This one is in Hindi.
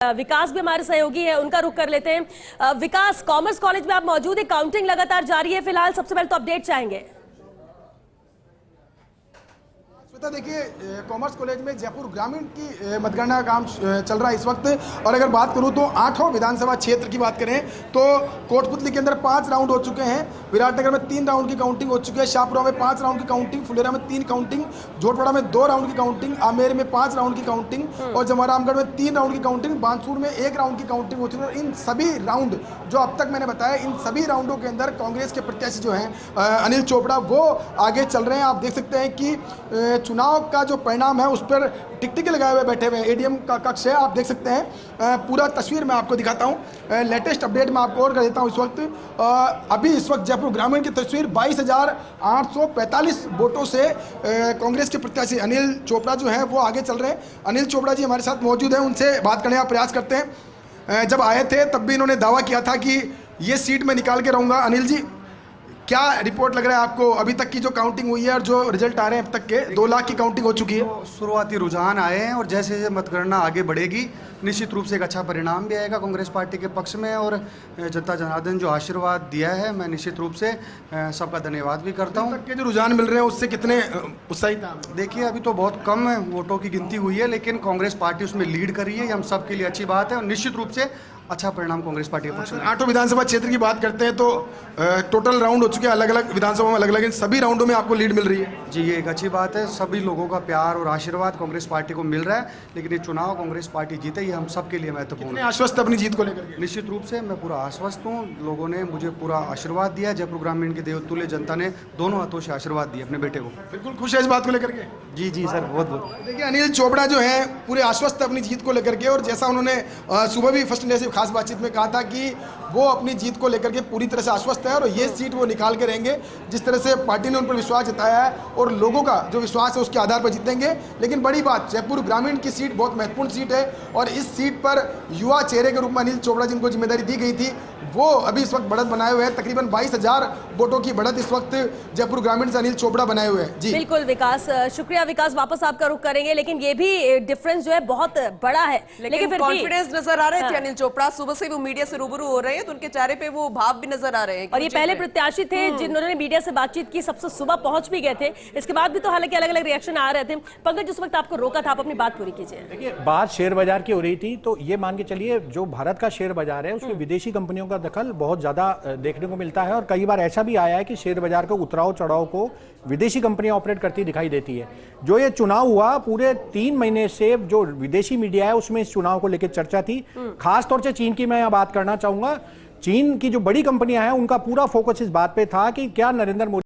विकास भी हमारे सहयोगी है, उनका रुख कर लेते हैं। विकास, कॉमर्स कॉलेज में आप मौजूद है, काउंटिंग लगातार जारी है फिलहाल, सबसे पहले तो अपडेट चाहेंगे। श्वेता, देखिए कॉमर्स कॉलेज में जयपुर ग्रामीण की मतगणना का काम चल रहा है इस वक्त। और अगर बात करूं तो 8 विधानसभा क्षेत्र की बात करें तो कोटपुतली के अंदर 5 राउंड हो चुके हैं, विराटनगर में 3 राउंड की काउंटिंग हो चुकी है, शाहपुरा में 5 राउंड की काउंटिंग, फुलेरा में 3 काउंटिंग, जोटवाड़ा में 2 राउंड की काउंटिंग, आमेर में 5 राउंड की काउंटिंग और जमारामगढ़ में 3 राउंड की काउंटिंग, बांसुर में 1 राउंड की काउंटिंग हो चुकी है। इन सभी राउंड जो अब तक मैंने बताया, इन सभी राउंडों के अंदर कांग्रेस के प्रत्याशी जो हैं अनिल चोपड़ा, वो आगे चल रहे हैं। आप देख सकते हैं कि चुनाव का जो परिणाम है उस पर टिकटिकी लगाए हुए बैठे हुए एडीएम का कक्ष है, आप देख सकते हैं। पूरा तस्वीर मैं आपको दिखाता हूं, लेटेस्ट अपडेट मैं आपको और कर देता हूं इस वक्त। अभी इस वक्त जयपुर ग्रामीण की तस्वीर 22,845 वोटों से कांग्रेस के प्रत्याशी अनिल चोपड़ा जो है वो आगे चल रहे हैं। अनिल चोपड़ा जी हमारे साथ मौजूद हैं, उनसे बात करने का प्रयास करते हैं। जब आए थे तब भी इन्होंने दावा किया था कि ये सीट मैं निकाल के रहूँगा। अनिल जी, क्या रिपोर्ट लग रहा है आपको, अभी तक की जो काउंटिंग हुई है और जो रिजल्ट आ रहे हैं अब तक के? 2 लाख की काउंटिंग हो चुकी है। तो शुरुआती रुझान आए हैं और जैसे जैसे मतगणना आगे बढ़ेगी निश्चित रूप से एक अच्छा परिणाम भी आएगा कांग्रेस पार्टी के पक्ष में। और जनता जनार्दन जो आशीर्वाद दिया है, मैं निश्चित रूप से सबका धन्यवाद भी करता हूँ। तक के जो रुझान मिल रहे हैं उससे कितने उत्साहित हैं? देखिए, अभी तो बहुत कम वोटों की गिनती हुई है, लेकिन कांग्रेस पार्टी उसमें लीड कर रही है, ये हम सबके लिए अच्छी बात है और निश्चित रूप से अच्छा परिणाम कांग्रेस पार्टी के पक्ष में। 8 विधानसभा क्षेत्र की बात करते हैं तो टोटल राउंड हो चुके हैं, अलग अलग विधानसभा में अलग अलग, सभी राउंडों में आपको लीड मिल रही है। जी, ये एक अच्छी बात है, सभी लोगों का प्यार और आशीर्वाद कांग्रेस पार्टी को मिल रहा है, लेकिन ये चुनाव कांग्रेस पार्टी जीते ये हम सबके लिए महत्वपूर्ण है। आश्वस्त अपनी जीत को लेकर? निश्चित रूप से मैं पूरा आश्वस्त हूँ, लोगों ने मुझे पूरा आशीर्वाद दिया, जयपुर ग्रामीण के देवतुल्य जनता ने दोनों हाथों से आशीर्वाद दिया अपने बेटे को। बिल्कुल खुश है इस बात को लेकर के? जी जी सर, बहुत बहुत। देखिए अनिल चोपड़ा जो है पूरे आश्वस्त अपनी जीत को लेकर के, और जैसा उन्होंने सुबह भी फर्स्ट इंडिया से खास बातचीत में कहा था कि वो अपनी जीत को लेकर के पूरी तरह से आश्वस्त है और ये सीट वो निकाल के रहेंगे। जिस तरह से पार्टी ने उन पर विश्वास जताया है और लोगों का जो विश्वास है उसके आधार पर जीतेंगे। लेकिन बड़ी बात, जयपुर ग्रामीण की सीट बहुत महत्वपूर्ण सीट है और इस सीट पर युवा चेहरे के रूप में अनिल चोपड़ा जिनको जिम्मेदारी दी गई थी, वो अभी इस वक्त बढ़त बनाए हुए हैं। तकरीबन 22,000 वोटों की बढ़त इस वक्त जयपुर ग्रामीण से अनिल चोपड़ा बनाए हुए हैं। जी बिल्कुल विकास, शुक्रिया विकास, वापस आपका रुख करेंगे, लेकिन ये भी डिफरेंस जो है बहुत बड़ा है। लेकिन फिर कॉन्फिडेंस नजर आ रहे थे अनिल चोपड़ा, सुबह से वो मीडिया से रूबरू हो रहे हैं तो उनके चेहरे पे वो भाव भी नजर आ रहे हैं। और ये पहले प्रत्याशी थे जिन्होंने मीडिया से बातचीत की, सबसे सुबह पहुंच भी गए थे, इसके बाद भी तो हालांकि अलग अलग रिएक्शन आ रहे थे। पंकज, जिस वक्त आपको रोका था, आप अपनी बात पूरी कीजिए। देखिए, बात शेयर बाजार की हो रही थी, तो ये मान के चलिए जो भारत का शेयर बाजार है उसमें विदेशी कंपनियों का दखल बहुत ज्यादा देखने को मिलता है और कई बार ऐसा भी आया है कि शेयर बाजार के उतराव चढ़ाव को विदेशी कंपनियां ऑपरेट करती दिखाई देती है। जो ये चुनाव हुआ, पूरे 3 महीने से जो विदेशी मीडिया है उसमें इस चुनाव को लेकर चर्चा थी। खासतौर से चीन की मैं यहां बात करना चाहूंगा। चीन की जो बड़ी कंपनियां हैं उनका पूरा फोकस इस बात पे था कि क्या नरेंद्र मोदी